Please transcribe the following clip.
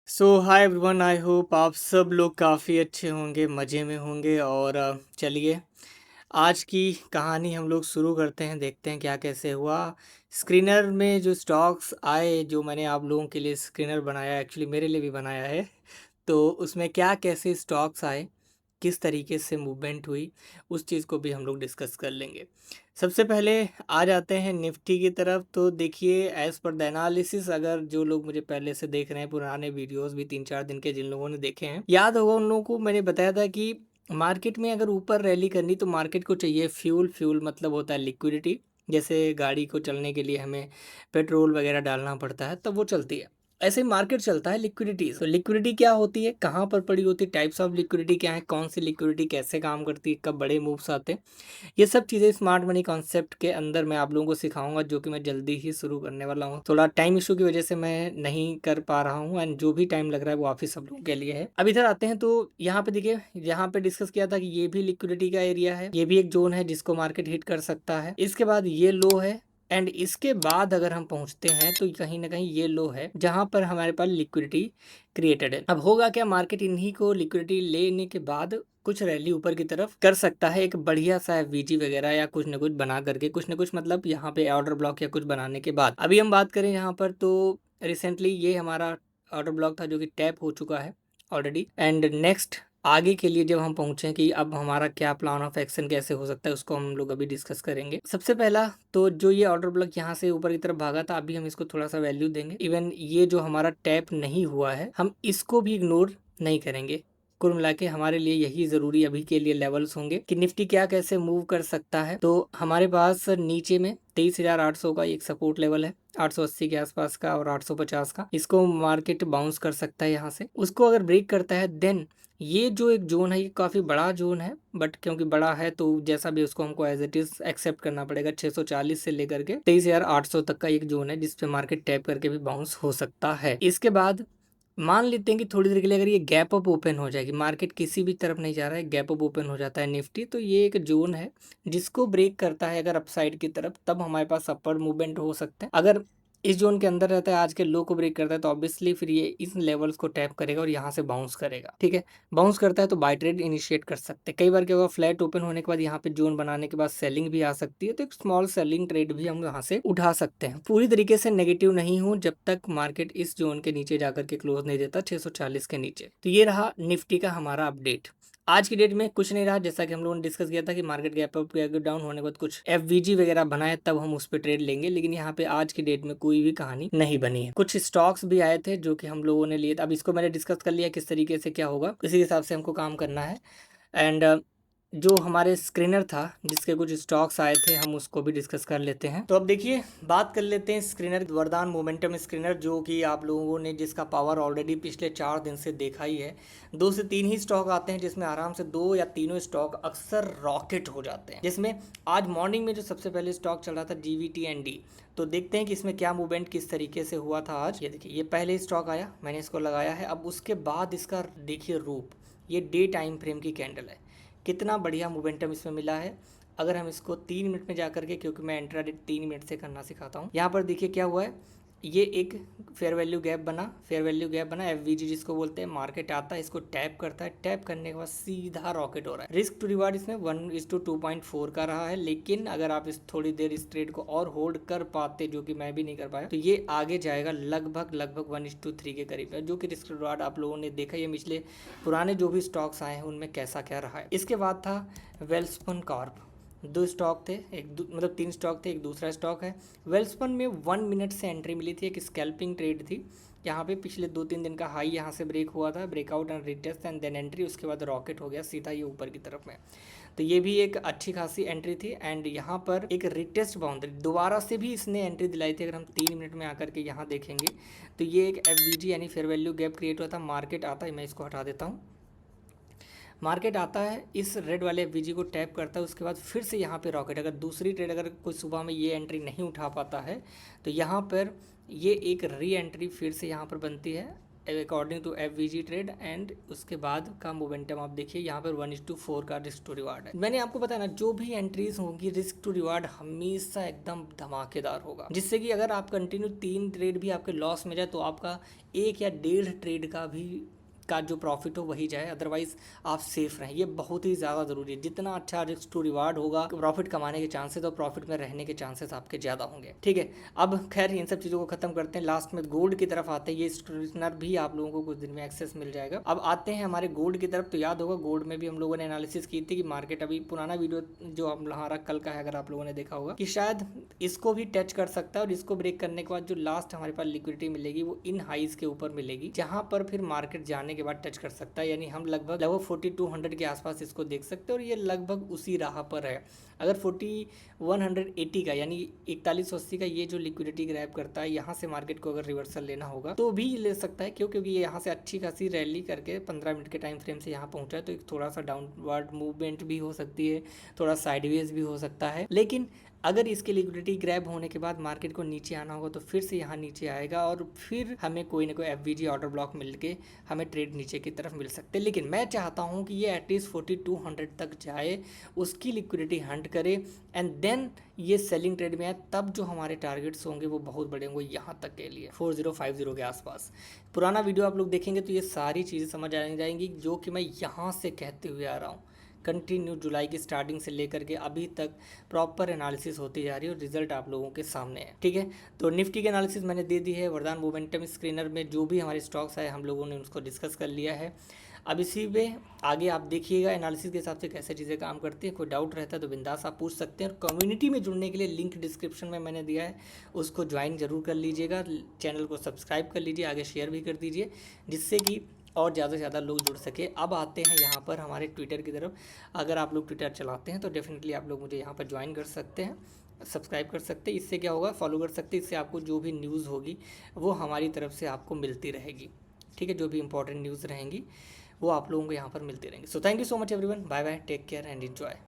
So hi everyone, I hope आप सब लोग काफ़ी अच्छे होंगे, मज़े में होंगे। और चलिए आज की कहानी हम लोग शुरू करते हैं। देखते हैं क्या कैसे हुआ। स्क्रीनर में जो स्टॉक्स आए, जो मैंने आप लोगों के लिए स्क्रीनर बनाया, एक्चुअली मेरे लिए भी बनाया है। तो उसमें क्या कैसे स्टॉक्स आए, किस तरीके से मूवमेंट हुई, उस चीज़ को भी हम लोग डिस्कस कर लेंगे। सबसे पहले आ जाते हैं निफ्टी की तरफ। तो देखिए, एज़ पर द एनालिसिस, अगर जो लोग मुझे पहले से देख रहे हैं, पुराने वीडियोस भी 3-4 दिन के जिन लोगों ने देखे हैं, याद होगा उन लोगों को मैंने बताया था कि मार्केट में अगर ऊपर रैली करनी तो मार्केट को चाहिए फ्यूल। फ्यूल मतलब होता है लिक्विडिटी। जैसे गाड़ी को चलने के लिए हमें पेट्रोल वगैरह डालना पड़ता है तब वो चलती है, ऐसे मार्केट चलता है लिक्विडिटी। तो लिक्विडिटी क्या होती है, कहाँ पर पड़ी होती है, टाइप्स ऑफ लिक्विडिटी क्या है, कौन सी लिक्विडिटी कैसे काम करती है, कब बड़े मूव्स आते हैं, ये सब चीज़ें स्मार्ट मनी कॉन्सेप्ट के अंदर मैं आप लोगों को सिखाऊंगा, जो कि मैं जल्दी ही शुरू करने वाला हूँ। थोड़ा टाइम इशू की वजह से मैं नहीं कर पा रहा हूँ, एंड जो भी टाइम लग रहा है वो आप ही सब लोगों के लिए है। अब इधर आते हैं तो यहाँ पे देखिए, यहाँ पे डिस्कस किया था कि ये भी लिक्विडिटी का एरिया है, ये भी एक जोन है जिसको मार्केट हिट कर सकता है। इसके बाद ये लो है, एंड इसके बाद अगर हम पहुंचते हैं तो कहीं ना कहीं ये लो है जहां पर हमारे पास लिक्विडिटी क्रिएटेड है। अब होगा क्या, मार्केट इन्हीं को लिक्विडिटी लेने के बाद कुछ रैली ऊपर की तरफ कर सकता है, एक बढ़िया सा वीजी वगैरह या कुछ न कुछ बना करके, कुछ न कुछ मतलब यहाँ पे ऑर्डर ब्लॉक या कुछ बनाने के बाद। अभी हम बात करें यहाँ पर तो रिसेंटली ये हमारा ऑर्डर ब्लॉक था जो कि टैप हो चुका है ऑलरेडी। एंड नेक्स्ट आगे के लिए जब हम पहुंचे कि अब हमारा क्या प्लान ऑफ एक्शन कैसे हो सकता है, उसको हम लोग अभी डिस्कस करेंगे। सबसे पहला तो जो ये ऑर्डर ब्लॉक यहाँ से ऊपर की तरफ भागा था, अभी हम इसको थोड़ा सा वैल्यू देंगे। इवन ये जो हमारा टैप नहीं हुआ है, हम इसको भी इग्नोर नहीं करेंगे। कुल मिला के हमारे लिए यही जरूरी अभी के लिए लेवल्स होंगे कि निफ्टी क्या कैसे मूव कर सकता है। तो हमारे पास नीचे में 23,800 का एक सपोर्ट लेवल है, 880 के आसपास का और 850 का। इसको मार्केट बाउंस कर सकता है यहाँ से। उसको अगर ब्रेक करता है देन ये जो एक जोन है, ये काफ़ी बड़ा जोन है, बट क्योंकि बड़ा है तो जैसा भी उसको हमको एज इट इज एक्सेप्ट करना पड़ेगा। 640 से लेकर के 23,800 तक का एक जोन है जिसपे मार्केट टैप करके भी बाउंस हो सकता है। इसके बाद मान लेते हैं कि थोड़ी देर के लिए अगर ये गैप अप ओपन हो जाएगी, मार्केट किसी भी तरफ नहीं जा रहा है, गैप अप ओपन हो जाता है निफ्टी, तो ये एक जोन है जिसको ब्रेक करता है अगर अपसाइड की तरफ, तब हमारे पास अपर मूवमेंट हो सकता है। अगर इस जोन के अंदर रहता है, आज के लो को ब्रेक करता है, तो ऑब्वियसली फिर ये इस लेवल्स को टैप करेगा और यहाँ से बाउंस करेगा। ठीक है, बाउंस करता है तो बाय ट्रेड इनिशिएट कर सकते हैं। कई बार क्या होगा, फ्लैट ओपन होने के बाद यहाँ पे जोन बनाने के बाद सेलिंग भी आ सकती है, तो एक स्मॉल सेलिंग ट्रेड भी हम यहाँ से उठा सकते हैं। पूरी तरीके से नेगेटिव नहीं हूँ जब तक मार्केट इस जोन के नीचे जाकर के क्लोज नहीं देता 640 के नीचे। तो ये रहा निफ्टी का हमारा अपडेट। आज की डेट में कुछ नहीं रहा, जैसा कि हम लोगों ने डिस्कस किया था कि market gap up gap down होने के बाद कुछ एफवीजी वगैरह बनाए तब हम उस पर ट्रेड लेंगे, लेकिन यहाँ पे आज की डेट में कोई भी कहानी नहीं बनी है। कुछ स्टॉक्स भी आए थे जो कि हम लोगों ने लिए, अब इसको मैंने डिस्कस कर लिया किस तरीके से क्या होगा, इसी हिसाब से हमको काम करना है। एंड जो हमारे स्क्रीनर था जिसके कुछ स्टॉक्स आए थे, हम उसको भी डिस्कस कर लेते हैं। तो अब देखिए, बात कर लेते हैं स्क्रीनर, वरदान मोमेंटम स्क्रीनर, जो कि आप लोगों ने जिसका पावर ऑलरेडी पिछले 4 दिन से देखा ही है। 2 से 3 ही स्टॉक आते हैं जिसमें आराम से 2 या तीनों स्टॉक अक्सर रॉकेट हो जाते हैं। जिसमें आज मॉर्निंग में जो सबसे पहले स्टॉक चल रहा था GVTND, तो देखते हैं कि इसमें क्या मूवमेंट किस तरीके से हुआ था आज। ये देखिए, ये पहले स्टॉक आया, मैंने इसको लगाया है। अब उसके बाद इसका देखिए रूप, ये डे टाइम फ्रेम की कैंडल है, कितना बढ़िया मोमेंटम इसमें मिला है। अगर हम इसको 3 मिनट में जा करके, क्योंकि मैं इंट्राडे 3 मिनट से करना सिखाता हूँ, यहाँ पर देखिए क्या हुआ है, ये एक फेयर वैल्यू गैप बना, फेयर वैल्यू गैप बना, एफवीजी जिसको बोलते हैं। मार्केट आता है, इसको टैप करता है, टैप करने के बाद सीधा रॉकेट हो रहा है। रिस्क टू रिवार्ड इसमें 1:2.4 का रहा है, लेकिन अगर आप इस थोड़ी देर इस ट्रेड को और होल्ड कर पाते, जो कि मैं भी नहीं कर पाया, तो ये आगे जाएगा लगभग 1:3 के करीब है, जो कि रिस्क टू रिवार्ड आप लोगों ने देखा ये पिछले पुराने जो भी स्टॉक्स आए हैं उनमें कैसा क्या रहा है। इसके बाद था वेल्सपन कॉर्प, 2 स्टॉक थे, मतलब 3 स्टॉक थे, एक दूसरा स्टॉक है। वेल्सपन में 1 मिनट से एंट्री मिली थी, एक स्कैल्पिंग ट्रेड थी। यहाँ पे पिछले 2-3 दिन का हाई यहाँ से ब्रेक हुआ था, breakout and retest and then entry, उसके बाद रॉकेट हो गया सीधा ये ऊपर की तरफ में। तो ये भी एक अच्छी खासी एंट्री थी। एंड यहाँ पर एक रिटेस्ट बाउंड्री दोबारा से भी इसने एंट्री दिलाई थी। अगर हम 3 मिनट में आकर के यहाँ देखेंगे तो ये एक एफवीजी यानी फेयर वैल्यू गैप क्रिएट हुआ था। मार्केट आता है, मैं इसको हटा देता हूँ, मार्केट आता है, इस रेड वाले एफवीजी को टैप करता है, उसके बाद फिर से यहाँ पे रॉकेट। अगर दूसरी ट्रेड अगर कोई सुबह में ये एंट्री नहीं उठा पाता है तो यहाँ पर ये एक री एंट्री फिर से यहाँ पर बनती है, according to FVG trade, and उसके बाद का मोमेंटम आप देखिए यहाँ पर 1:4 का रिस्क टू रिवार्ड है। मैंने आपको बताया ना, जो भी एंट्रीज होंगी रिस्क टू रिवार्ड हमेशा एकदम धमाकेदार होगा, जिससे कि अगर आप कंटिन्यू 3 ट्रेड भी आपके लॉस में जाए तो आपका 1 या 1.5 ट्रेड का जो प्रॉफिट हो वही जाए, अदरवाइज आप सेफ रहें। ये बहुत ही ज़्यादा ज़रूरी है। जितना अच्छा रिस्क टू रिवार्ड होगा, प्रॉफिट कमाने के चांसेस और प्रॉफिट में रहने के चांसेस आपके ज़्यादा होंगे। ठीक है, अब खैर इन सब चीज़ों को खत्म करते हैं, लास्ट में गोल्ड की तरफ आते हैं। ये स्क्रीनर भी आप लोगों को कुछ दिन में एक्सेस मिल जाएगा। अब आते हैं हमारे गोल्ड की तरफ। तो याद होगा गोल्ड में भी हम लोगों ने एनालिसिस की थी कि मार्केट, अभी पुराना वीडियो जो हमारा कल का है अगर आप लोगों ने देखा होगा, कि शायद इसको भी टच कर सकता है और इसको ब्रेक करने के बाद जो लास्ट हमारे पास लिक्विडिटी मिलेगी वो इन हाइज के ऊपर मिलेगी, जहां पर फिर मार्केट जाने के बाद टच कर सकता है। यानी हम लगभग 4200 के आसपास इसको देख सकते हैं और ये लगभग उसी राह पर है। अगर 4180 का यानी 4180 का ये जो लिक्विडिटी ग्रैब करता है, यहाँ से मार्केट को अगर रिवर्सल लेना होगा तो भी ले सकता है। क्यों? क्योंकि ये यहाँ से अच्छी खासी रैली करके 15 मिनट के टाइम फ्रेम से यहाँ पहुँचा है, तो एक थोड़ा सा डाउनवर्ड मूवमेंट भी हो सकती है, थोड़ा साइडवेज भी हो सकता है। लेकिन अगर इसके लिक्विडिटी ग्रैब होने के बाद मार्केट को नीचे आना होगा तो फिर से यहाँ नीचे आएगा और फिर हमें कोई ना कोई FVG ऑर्डर ब्लॉक मिल के हमें ट्रेड नीचे की तरफ मिल सकते हैं। लेकिन मैं चाहता हूँ कि ये एटलीस्ट 4200 तक जाए, उसकी लिक्विडिटी हंट करे एंड देन ये सेलिंग ट्रेड में आए, तब जो हमारे टारगेट्स होंगे वो बहुत बड़े होंगे यहाँ तक के लिए 4050 के आसपास। पुराना वीडियो आप लोग देखेंगे तो ये सारी चीज़ें समझ आ जाएंगी जो कि मैं यहाँ से कहते हुए आ रहा हूँ। कंटिन्यू जुलाई की स्टार्टिंग से लेकर के अभी तक प्रॉपर एनालिसिस होती जा रही है और रिजल्ट आप लोगों के सामने है। ठीक है, तो निफ्टी की एनालिसिस मैंने दे दी है। वरदान मोमेंटम स्क्रीनर में जो भी हमारे स्टॉक्स आए हम लोगों ने उसको डिस्कस कर लिया है। अब इसी में आगे आप देखिएगा एनालिसिस के हिसाब से कैसे चीज़ें काम करती है। कोई डाउट रहता है तो बिंदास आप पूछ सकते हैं। और कम्युनिटी में जुड़ने के लिए लिंक डिस्क्रिप्शन में मैंने दिया है, उसको ज्वाइन जरूर कर लीजिएगा। चैनल को सब्सक्राइब कर लीजिए, आगे शेयर भी कर दीजिए, जिससे कि और ज़्यादा से ज़्यादा लोग जुड़ सके। अब आते हैं यहाँ पर हमारे ट्विटर की तरफ। अगर आप लोग ट्विटर चलाते हैं तो डेफिनेटली आप लोग मुझे यहाँ पर ज्वाइन कर सकते हैं, सब्सक्राइब कर सकते हैं। इससे क्या होगा, फॉलो कर सकते हैं। इससे आपको जो भी न्यूज़ होगी वो हमारी तरफ से आपको मिलती रहेगी। ठीक है, जो भी इंपॉर्टेंट न्यूज़ रहेंगी वो आप लोगों को यहाँ पर मिलती रहेंगी। So thank you so much everyone, bye bye, take care and enjoy.